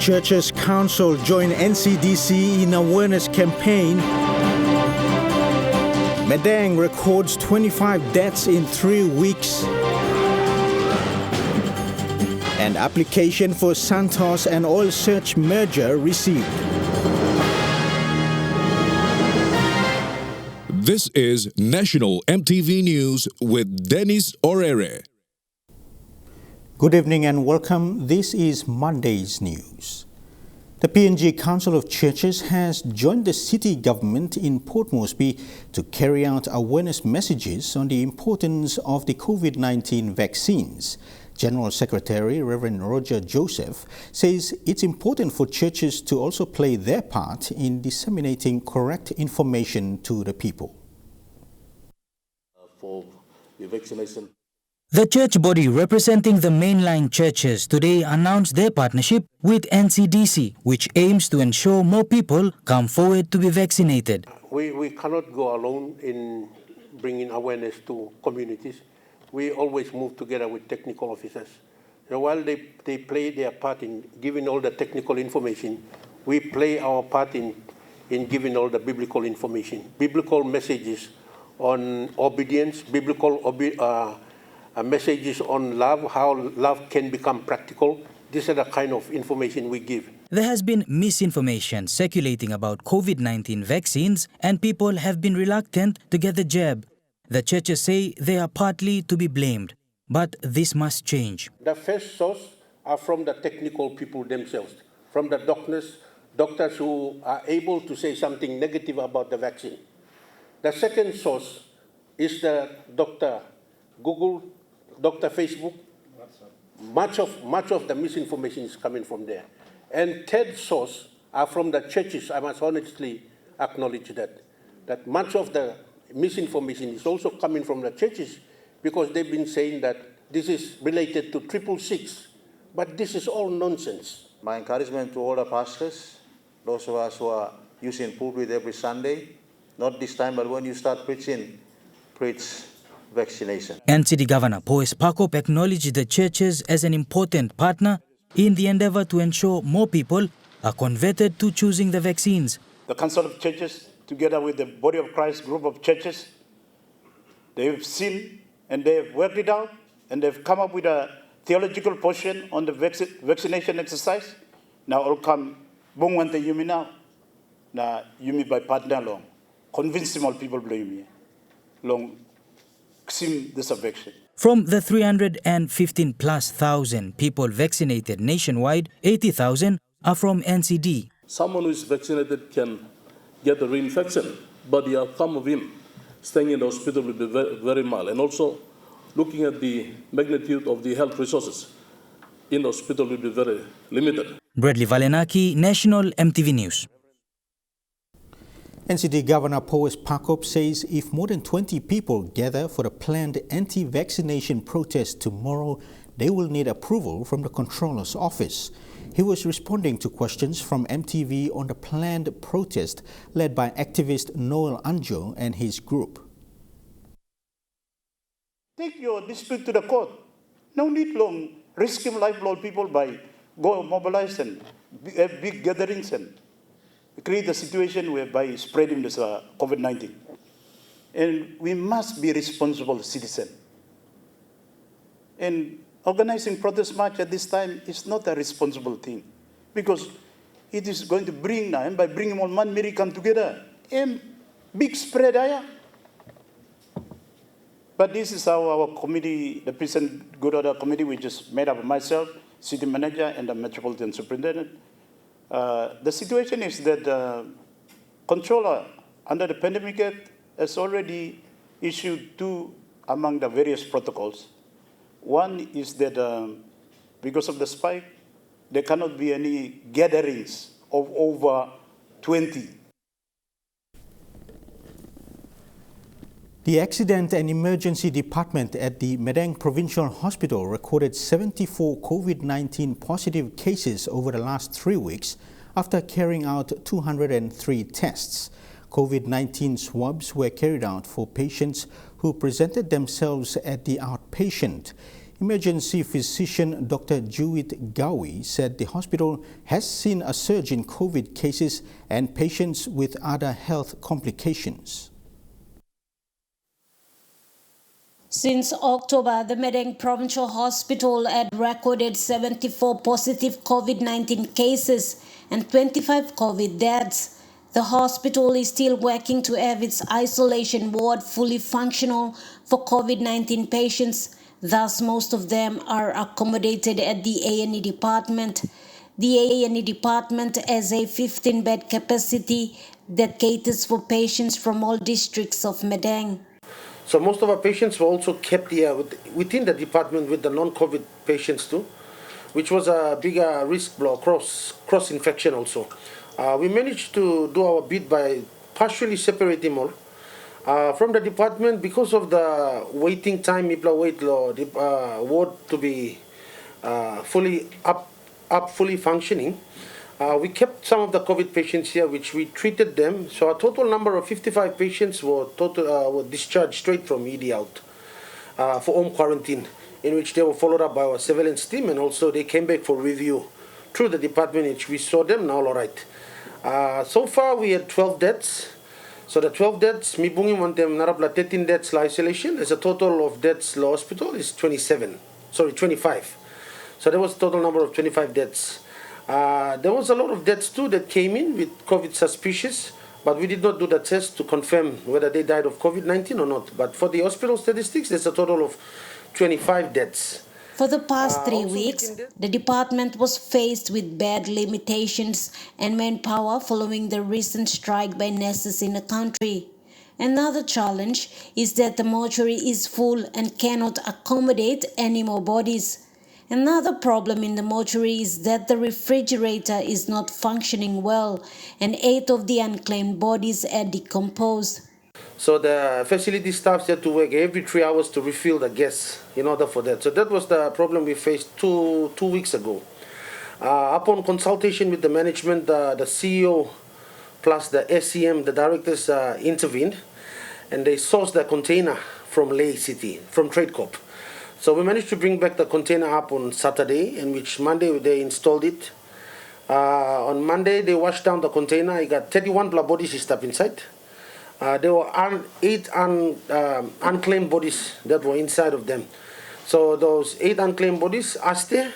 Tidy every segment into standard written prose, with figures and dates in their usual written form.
Churches Council join NCDC in awareness campaign. Madang records 25 deaths in 3 weeks. And application for Santos and Oil Search merger received. This is National EMTV News with Dennis Orere. Good evening and welcome. This is Monday's news. The PNG Council of Churches has joined the city government in Port Moresby to carry out awareness messages on the importance of the COVID-19 vaccines. General Secretary Reverend Roger Joseph says it's important for churches to also play their part in disseminating correct information to the people. For the vaccination. The church body representing the mainline churches today announced their partnership with NCDC, which aims to ensure more people come forward to be vaccinated. We cannot go alone in bringing awareness to communities. We always move together with technical officers. So while they play their part in giving all the technical information, we play our part in giving all the biblical information, biblical messages on obedience, messages on love, how love can become practical. These are the kind of information we give. There has been misinformation circulating about COVID-19 vaccines and people have been reluctant to get the jab. The churches say they are partly to be blamed, but this must change. The first source are from the technical people themselves, from the doctors who are able to say something negative about the vaccine. The second source is the Dr. Google, Dr. Facebook. Much of the misinformation is coming from there. And third source are from the churches. I must honestly acknowledge that much of the misinformation is also coming from the churches because they've been saying that this is related to 666. But this is all nonsense. My encouragement to all the pastors, those of us who are using pulpit every Sunday, not this time, but when you start preaching, preach vaccination. NCD Governor Poes Pakop acknowledged the churches as an important partner in the endeavor to ensure more people are converted to choosing the vaccines. The Council of Churches, together with the Body of Christ group of churches, they have seen and they have worked it out and they've come up with a theological portion on the vaccination exercise. Now all come, bongwante yumi now, na yumi by partner long, convince all people blame long. From the 315,000+ people vaccinated nationwide, 80,000 are from NCD. Someone who is vaccinated can get the reinfection, but the outcome of him staying in the hospital will be very, very mild. And also, looking at the magnitude of the health resources in the hospital will be very limited. Bradley Valenaki, National EMTV News. NCD Governor Poes Pakop says if more than 20 people gather for the planned anti-vaccination protest tomorrow, they will need approval from the Controller's Office. He was responding to questions from MTV on the planned protest led by activist Noel Anjo and his group. Take your dispute to the court. No need long risking lifelong people by go mobilize and have big gatherings and create a situation whereby spreading this COVID-19. And we must be responsible citizens. And organizing protest march at this time is not a responsible thing because it is going to bring now, and by bringing all man Mary come together, and big spread aya. But this is how our committee, the present good order committee, which is made up of myself, city manager, and the metropolitan superintendent. The situation is that the controller under the Pandemic Act has already issued two among the various protocols. One is that because of the spike, there cannot be any gatherings of over 20. The Accident and Emergency Department at the Madang Provincial Hospital recorded 74 COVID-19 positive cases over the last 3 weeks after carrying out 203 tests. COVID-19 swabs were carried out for patients who presented themselves at the outpatient. Emergency physician Dr. Judith Gawi said the hospital has seen a surge in COVID cases and patients with other health complications. Since October, the Madang Provincial Hospital had recorded 74 positive COVID-19 cases and 25 COVID deaths. The hospital is still working to have its isolation ward fully functional for COVID-19 patients. Thus, most of them are accommodated at the A&E department. The A&E department has a 15-bed capacity that caters for patients from all districts of Madang. So most of our patients were also kept here within the department with the non-COVID patients too, which was a bigger risk blow, cross-infection also. We managed to do our bit by partially separating all. From the department, because of the waiting time, ward to be fully functioning, we kept some of the COVID patients here, which we treated them. So a total number of 55 patients were discharged straight from ED out for home quarantine, in which they were followed up by our surveillance team, and also they came back for review through the department, which we saw them now all right. So far we had 12 deaths. So the 12 deaths, mi bungi want them narapla 13 deaths la isolation. As a total of deaths la hospital is 25. So there was a total number of 25 deaths. There was a lot of deaths too that came in with COVID suspicious, but we did not do the test to confirm whether they died of COVID-19 or not. But for the hospital statistics, there's a total of 25 deaths. For the past 3 weeks, the department was faced with bed limitations and manpower following the recent strike by nurses in the country. Another challenge is that the mortuary is full and cannot accommodate any more bodies. Another problem in the mortuary is that the refrigerator is not functioning well, and 8 of the unclaimed bodies are decomposed. So the facility staff had to work every 3 hours to refill the gas in order for that. So that was the problem we faced two weeks ago. Upon consultation with the management, the CEO plus the SCM, the directors intervened, and they sourced the container from Leh City, from Trade Corp. So we managed to bring back the container up on Saturday, in which Monday they installed it. On Monday they washed down the container. I got 31 bodies stuck inside. There were 8 unclaimed bodies that were inside of them. So those 8 unclaimed bodies, Austria,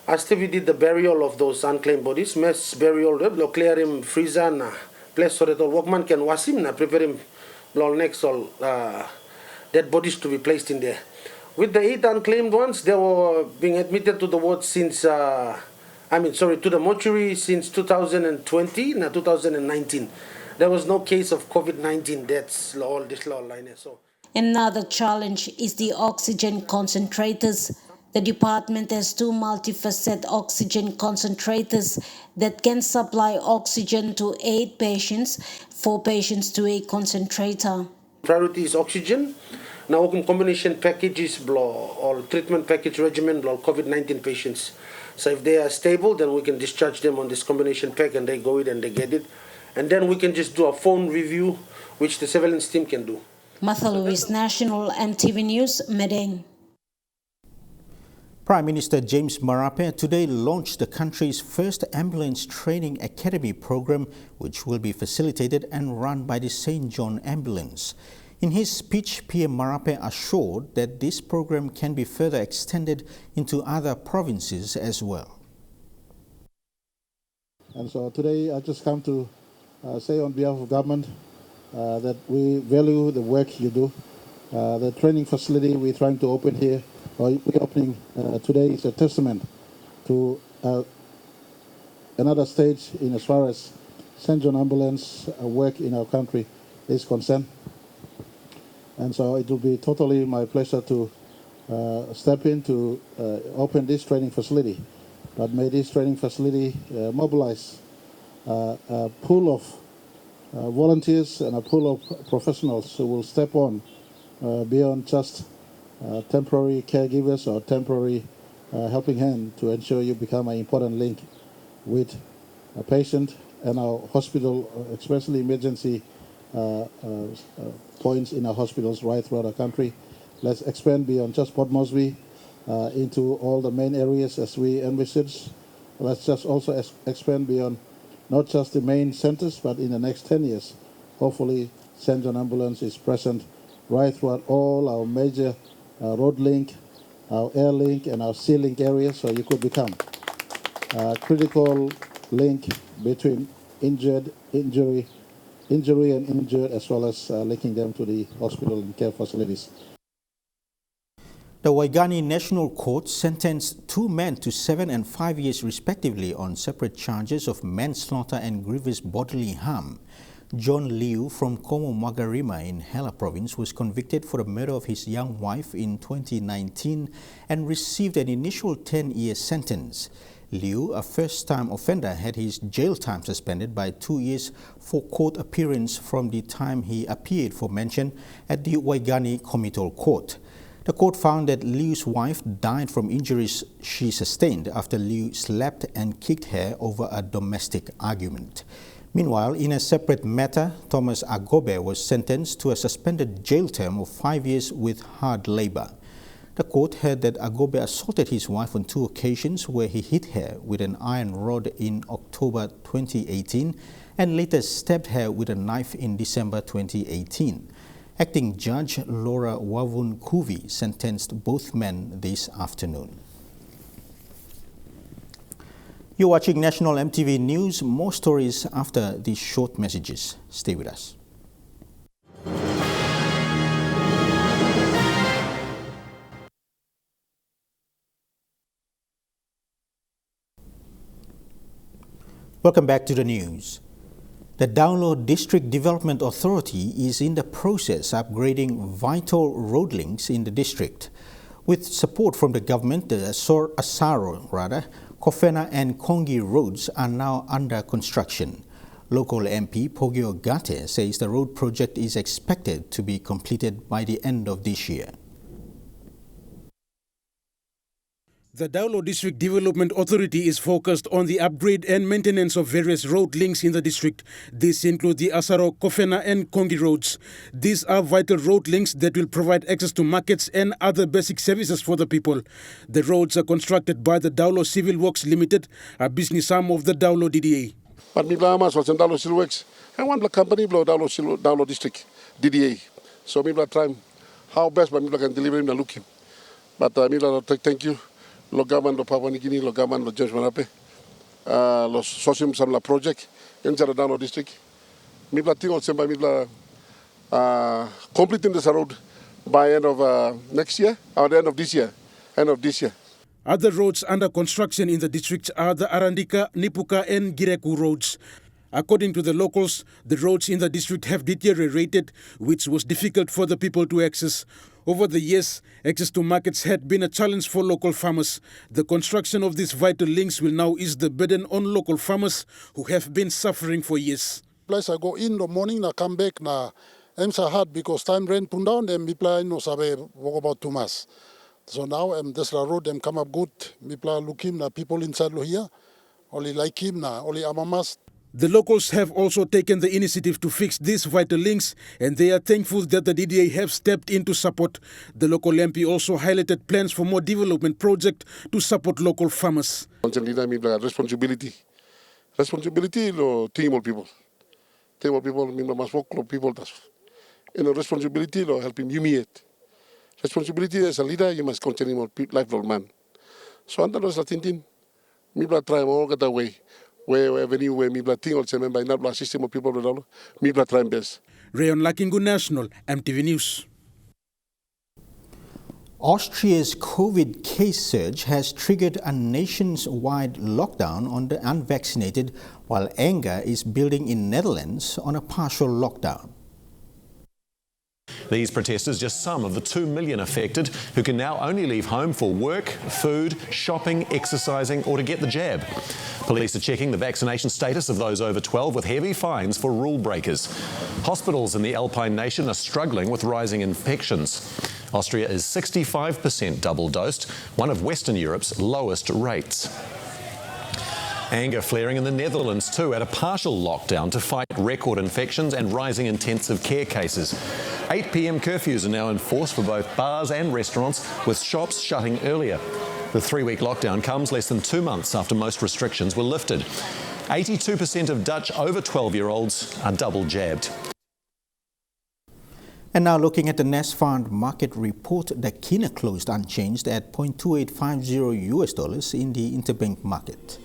we did the burial of those unclaimed bodies, mass burial, clear him, freezer, place so that the workman can wash him, prepare him, next all dead bodies to be placed in there. With the 8 unclaimed ones, they were being admitted to the ward since, to the mortuary since 2020, 2019. There was no case of COVID-19 deaths, all this line. So another challenge is the oxygen concentrators. The department has 2 multifaceted oxygen concentrators that can supply oxygen to 8 patients, 4 patients to a concentrator. Priority is oxygen. Now, combination packages or treatment package regimen COVID-19 patients. So if they are stable, then we can discharge them on this combination pack, and they go in and they get it. And then we can just do a phone review, which the surveillance team can do. Martha Lewis, National EMTV News, Madang. Prime Minister James Marape today launched the country's first ambulance training academy program, which will be facilitated and run by the St. John Ambulance. In his speech, PM Marape assured that this program can be further extended into other provinces as well. And so today I just come to say on behalf of government that we value the work you do. The training facility we're trying to open here, or we're opening today, is a testament to another stage in as far as St. John Ambulance work in our country is concerned. And so it will be totally my pleasure to step in to open this training facility. But may this training facility mobilize a pool of volunteers and a pool of professionals who will step on beyond just temporary caregivers or temporary helping hand to ensure you become an important link with a patient and our hospital, especially emergency points in our hospitals right throughout the country. Let's expand beyond just Port Moresby into all the main areas as we envisage. Let's just also expand beyond not just the main centers, but in the next 10 years, hopefully St. John Ambulance is present right throughout all our major road link, our air link, and our sea link areas, so you could become a critical link between injury and injured, as well as linking them to the hospital and care facilities. The Waigani National Court sentenced 2 men to 7 and 5 years respectively on separate charges of manslaughter and grievous bodily harm. John Liu from Komo Magarima in Hela Province was convicted for the murder of his young wife in 2019 and received an initial 10-year sentence. Liu, a first-time offender, had his jail time suspended by 2 years for court appearance from the time he appeared for mention at the Waigani Committal Court. The court found that Liu's wife died from injuries she sustained after Liu slapped and kicked her over a domestic argument. Meanwhile, in a separate matter, Thomas Agobe was sentenced to a suspended jail term of 5 years with hard labor. The court heard that Agobe assaulted his wife on 2 occasions where he hit her with an iron rod in October 2018 and later stabbed her with a knife in December 2018. Acting Judge Laura Wavun Kuvi sentenced both men this afternoon. You're watching National MTV News. More stories after these short messages. Stay with us. Welcome back to the news. The Daulo District Development Authority is in the process of upgrading vital road links in the district. With support from the government, the Asaro, Kofena and Kongi roads are now under construction. Local MP Pogio Gate says the road project is expected to be completed by the end of this year. The Daulo District Development Authority is focused on the upgrade and maintenance of various road links in the district. These include the Asaro, Kofena and Kongi roads. These are vital road links that will provide access to markets and other basic services for the people. The roads are constructed by the Daulo Civil Works Limited, a business arm of the Daulo DDA. But mi bla mas was Daulo Civil Works. I want the company blow Daulo District DDA. So mi bla try how best but mi bla can deliver him the looking. But mi bla thank you. Lo gaman lo Papua New Guinea, lo gaman lo James Marape, lo socium sam la project in Daulo district. Mi bla tingo semba mi bla completing this road by end of next year or the end of this year. Other roads under construction in the district are the Arandika, Nipuka and Gireku roads. According to the locals, the roads in the district have deteriorated, which was difficult for the people to access. Over the years, access to markets had been a challenge for local farmers. The construction of these vital links will now ease the burden on local farmers who have been suffering for years. Place I go in the morning, I come back, I'm so hard because time rain put down, and people no sabe walk about 2 months. So now this road them come up good. People look him, people inside here, only like him, only amamas. The locals have also taken the initiative to fix these vital links, and they are thankful that the DDA have stepped in to support. The local MP also highlighted plans for more development projects to support local farmers. Responsibility lo team people. Team people must work people. And responsibility lo helping humiliate. Responsibility as a leader, you must continue more lifelong man. So under those Latin, me try more get away. Wherever me ting also member in our system of people me try best. Rayon Lakingu National, MTV News. Austria's COVID case surge has triggered a nationwide lockdown on the unvaccinated, while anger is building in Netherlands on a partial lockdown. These protesters just some of the 2 million affected who can now only leave home for work, food, shopping, exercising or to get the jab. Police are checking the vaccination status of those over 12 with heavy fines for rule breakers. Hospitals in the Alpine nation are struggling with rising infections. Austria is 65% double-dosed, one of Western Europe's lowest rates. Anger flaring in the Netherlands too at a partial lockdown to fight record infections and rising intensive care cases. 8 p.m. curfews are now in force for both bars and restaurants, with shops shutting earlier. The 3-week lockdown comes less than 2 months after most restrictions were lifted. 82% of Dutch over 12-year-olds are double jabbed. And now looking at the NASFund market report, the kina closed unchanged at $0.2850 in the interbank market.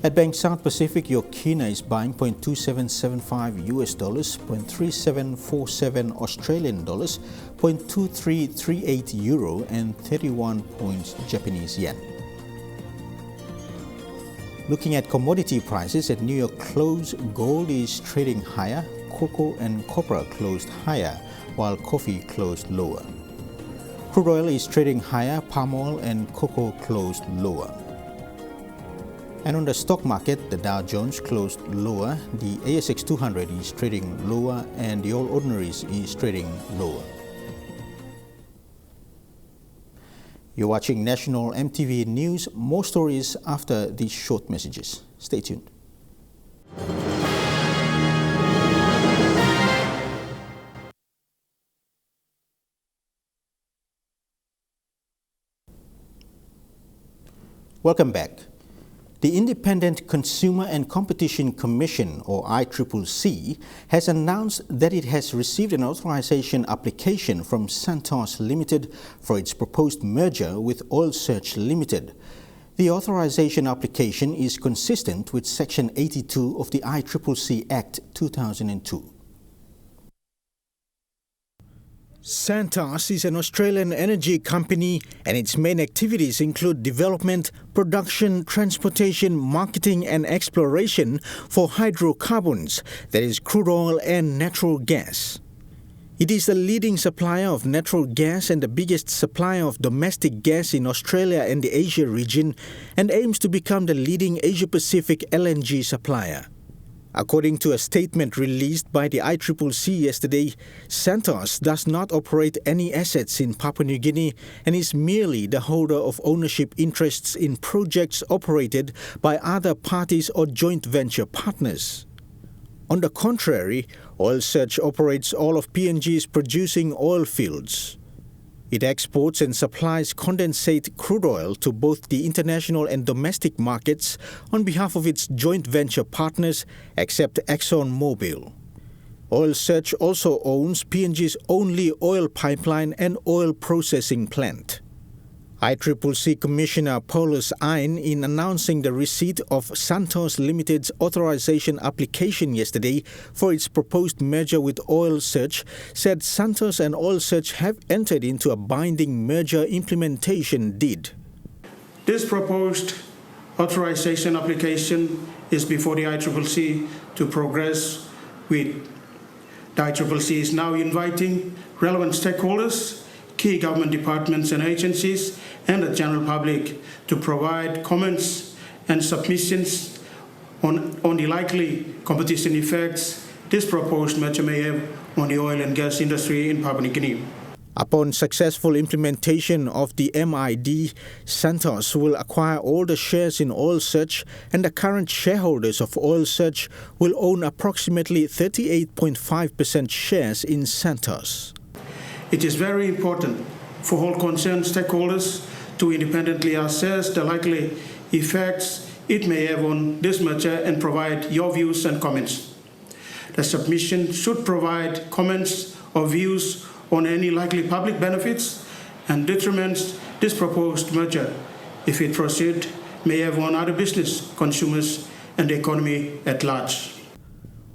At Bank South Pacific, your kina is buying $0.2775, $0.3747 Australian dollars, $0.2338 euro, and 31 points Japanese yen. Looking at commodity prices at New York close, gold is trading higher, cocoa and copra closed higher, while coffee closed lower. Crude oil is trading higher, palm oil and cocoa closed lower. And on the stock market, the Dow Jones closed lower, the ASX 200 is trading lower, and the All Ordinaries is trading lower. You're watching National EMTV News. More stories after these short messages. Stay tuned. Welcome back. The Independent Consumer and Competition Commission, or ICCC, has announced that it has received an authorization application from Santos Limited for its proposed merger with Oil Search Limited. The authorization application is consistent with Section 82 of the ICCC Act 2002. Santos is an Australian energy company, and its main activities include development, production, transportation, marketing and exploration for hydrocarbons, that is crude oil and natural gas. It is the leading supplier of natural gas and the biggest supplier of domestic gas in Australia and the Asia region, and aims to become the leading Asia-Pacific LNG supplier. According to a statement released by the ICCC yesterday, Santos does not operate any assets in Papua New Guinea and is merely the holder of ownership interests in projects operated by other parties or joint venture partners. On the contrary, Oil Search operates all of PNG's producing oil fields. It exports and supplies condensate crude oil to both the international and domestic markets on behalf of its joint venture partners, except ExxonMobil. Oil Search also owns PNG's only oil pipeline and oil processing plant. ICCC Commissioner Paulus Ein, in announcing the receipt of Santos Limited's authorization application yesterday for its proposed merger with Oil Search, said Santos and Oil Search have entered into a binding merger implementation deed. This proposed authorization application is before the ICCC to progress with. The ICCC is now inviting relevant stakeholders, key government departments and agencies, and the general public to provide comments and submissions on the likely competition effects this proposed merger may have on the oil and gas industry in Papua New Guinea. Upon successful implementation of the MID, Santos will acquire all the shares in Oil Search, and the current shareholders of Oil Search will own approximately 38.5% shares in Santos. It is very important for all concerned stakeholders to independently assess the likely effects it may have on this merger and provide your views and comments. The submission should provide comments or views on any likely public benefits and detriments this proposed merger, if it proceeds, may have on other business, consumers, and the economy at large.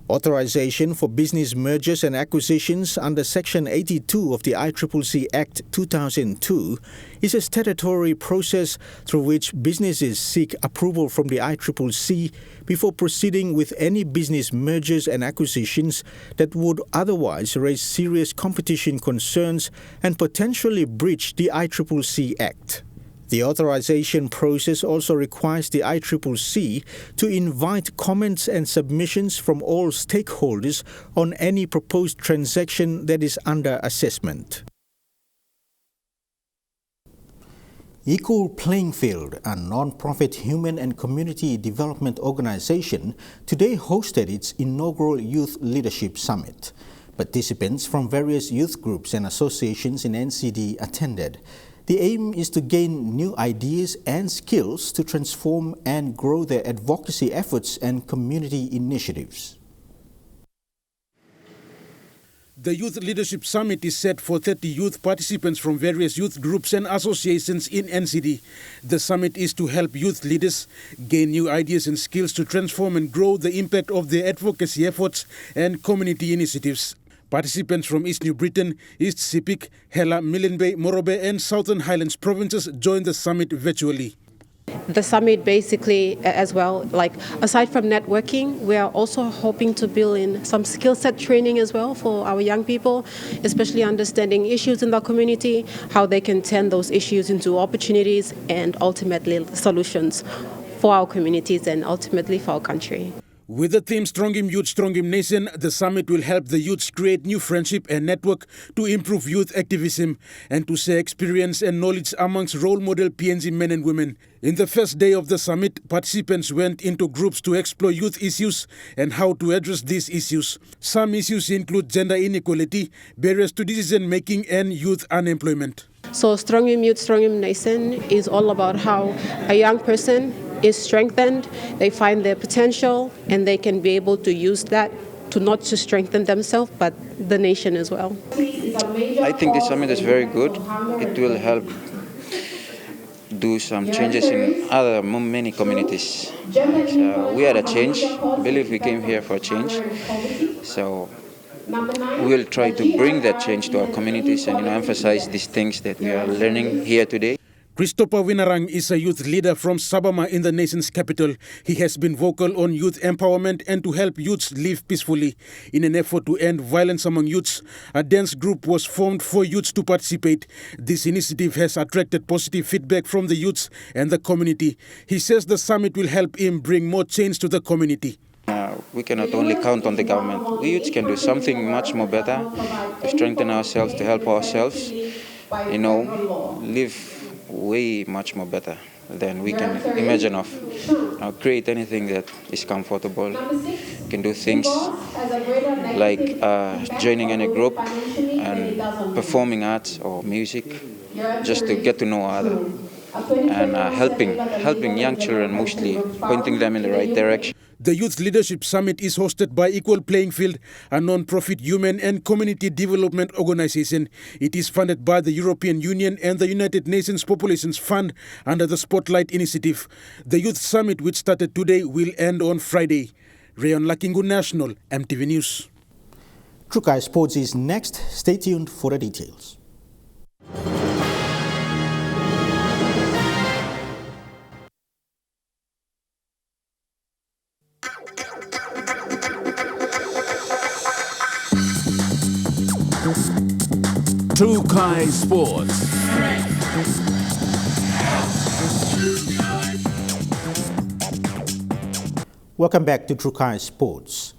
Authorization for business mergers and acquisitions under Section 82 of the ICCC Act 2002 is a statutory process through which businesses seek approval from the ICCC before proceeding with any business mergers and acquisitions that would otherwise raise serious competition concerns and potentially breach the ICCC Act. The authorization process also requires the ICCC to invite comments and submissions from all stakeholders on any proposed transaction that is under assessment. Equal Playing Field, a non-profit human and community development organization, today hosted its inaugural Youth Leadership Summit. Participants from various youth groups and associations in NCD attended. The aim is to gain new ideas and skills to transform and grow their advocacy efforts and community initiatives. The Youth Leadership Summit is set for 30 youth participants from various youth groups and associations in NCD. The summit is to help youth leaders gain new ideas and skills to transform and grow the impact of their advocacy efforts and community initiatives. Participants from East New Britain, East Sepik, Hela, Milne Bay, Morobe and Southern Highlands provinces joined the summit virtually. The summit basically as well, like aside from networking, we are also hoping to build in some skill set training as well for our young people, especially understanding issues in the community, how they can turn those issues into opportunities and ultimately solutions for our communities and ultimately for our country. With the theme Strong Him Youth, Strong Him Nation, the summit will help the youths create new friendship and network to improve youth activism and to share experience and knowledge amongst role model PNG men and women. In the first day of the summit, participants went into groups to explore youth issues and how to address these issues. Some issues include gender inequality, barriers to decision making and youth unemployment. So Strong Him Youth, Strong Him Nation is all about how a young person is strengthened, they find their potential, and they can be able to use that to not just strengthen themselves, but the nation as well. I think this summit is very good. It will help do some changes in many communities. So we had a change. I believe we came here for a change. So we will try to bring that change to our communities and emphasize these things that we are learning here today. Christopher Winarang is a youth leader from Sabama in the nation's capital. He has been vocal on youth empowerment and to help youths live peacefully. In an effort to end violence among youths, a dance group was formed for youths to participate. This initiative has attracted positive feedback from the youths and the community. He says the summit will help him bring more change to the community. We cannot only count on the government. We youths can do something much more better to strengthen ourselves, to help ourselves, live way much more better than we can imagine of. Create anything that is comfortable. You can do things like joining in a group and performing arts or music just to get to know others and helping young children mostly, pointing them in the right direction. The Youth Leadership Summit is hosted by Equal Playing Field, a non-profit human and community development organization. It is funded by the European Union and the United Nations Populations Fund under the Spotlight Initiative. The Youth Summit, which started today, will end on Friday. Rayon Lakingu National, MTV News. Trukai Sports is next. Stay tuned for the details. Trukai Sports. Welcome back to Trukai Sports.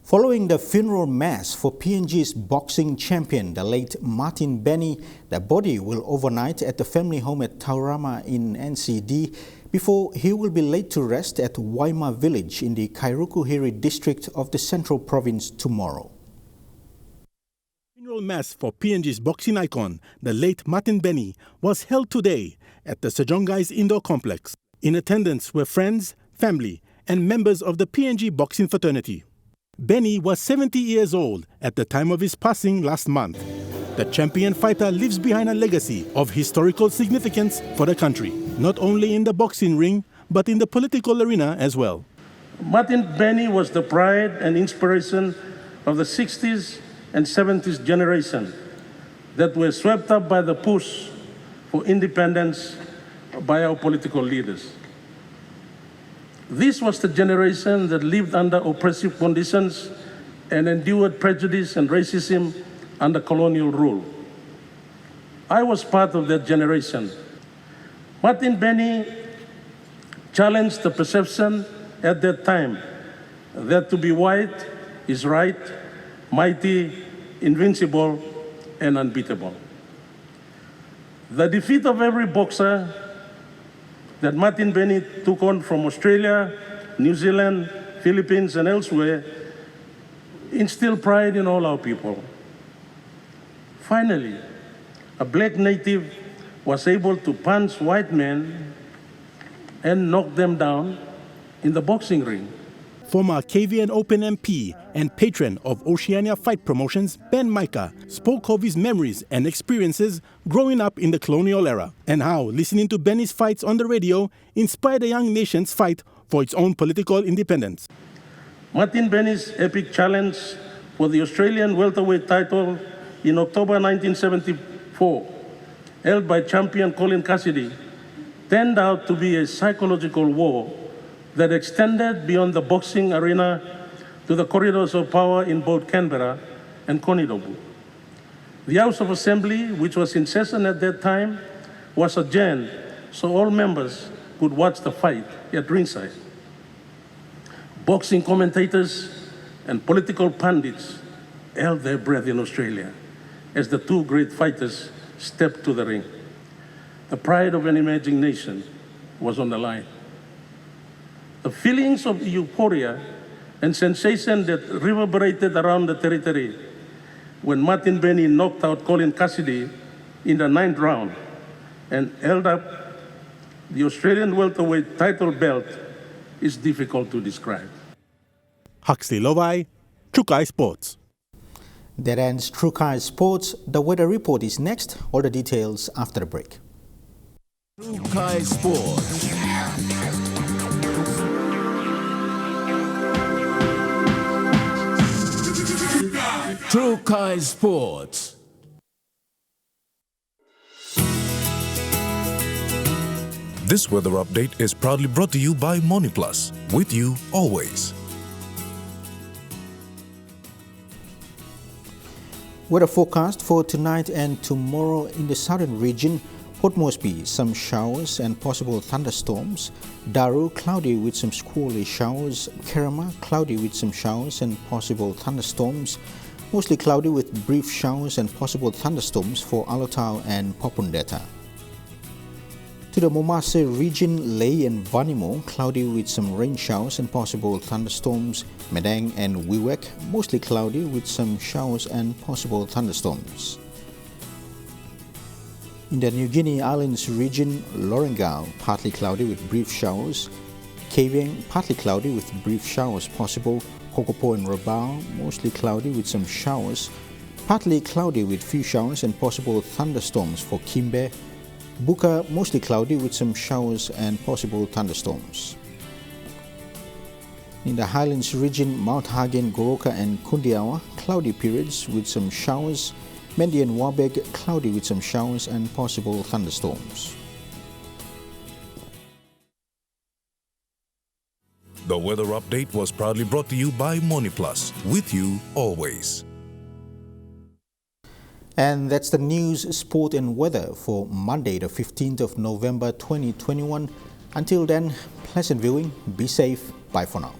Following the funeral mass for PNG's boxing champion, the late Martin Benny, the body will overnight at the family home at Taurama in NCD before he will be laid to rest at Waima village in the Kairukuhiri district of the Central Province tomorrow. Funeral mass for PNG's boxing icon, the late Martin Benny, was held today at the Sejongais Indoor Complex. In attendance were friends, family, and members of the PNG boxing fraternity. Benny was 70 years old at the time of his passing last month. The champion fighter leaves behind a legacy of historical significance for the country, not only in the boxing ring, but in the political arena as well. Martin Benny was the pride and inspiration of the 60s and 70s generation that were swept up by the push for independence by our political leaders. This was the generation that lived under oppressive conditions and endured prejudice and racism under colonial rule. I was part of that generation. Martin Benny challenged the perception at that time that to be white is right, mighty, invincible, and unbeatable. The defeat of every boxer that Martin Benny took on from Australia, New Zealand, Philippines, and elsewhere instilled pride in all our people. Finally, a black native was able to punch white men and knock them down in the boxing ring. Former KVN Open MP and patron of Oceania Fight Promotions, Ben Micah, spoke of his memories and experiences growing up in the colonial era and how listening to Benny's fights on the radio inspired the young nation's fight for its own political independence. Martin Benny's epic challenge for the Australian welterweight title in October 1974, held by champion Colin Cassidy, turned out to be a psychological war that extended beyond the boxing arena to the corridors of power in both Canberra and Konidobu. The House of Assembly, which was in session at that time, was adjourned so all members could watch the fight at ringside. Boxing commentators and political pundits held their breath in Australia as the two great fighters stepped to the ring. The pride of an emerging nation was on the line. The feelings of euphoria and sensation that reverberated around the territory when Martin Benny knocked out Colin Cassidy in the 9th round and held up the Australian welterweight title belt is difficult to describe. Huxley Lovai, Trukai Sports. That ends Trukai Sports. The weather report is next. All the details after the break. Trukai Sports. Trukai Sports. This weather update is proudly brought to you by MoniPlus, with you always. Weather forecast for tonight and tomorrow in the southern region. Port Moresby, some showers and possible thunderstorms. Daru, cloudy with some squally showers. Kerama, cloudy with some showers and possible thunderstorms. Mostly cloudy with brief showers and possible thunderstorms for Alotau and Popondetta. To the Momase region, Lae and Vanimo, cloudy with some rain showers and possible thunderstorms. Madang and Wewak, mostly cloudy with some showers and possible thunderstorms. In the New Guinea Islands region, Lorengau, partly cloudy with brief showers. Kavieng, partly cloudy with brief showers possible. Kokopo and Rabaul, mostly cloudy with some showers. Partly cloudy with few showers and possible thunderstorms for Kimbe. Buka, mostly cloudy with some showers and possible thunderstorms. In the Highlands region, Mount Hagen, Goroka and Kundiawa, cloudy periods with some showers. Mendi and Wabeg, cloudy with some showers and possible thunderstorms. The weather update was proudly brought to you by MoniPlus, with you always. And that's the news, sport and weather for Monday, the 15th of November 2021. Until then, pleasant viewing, be safe, bye for now.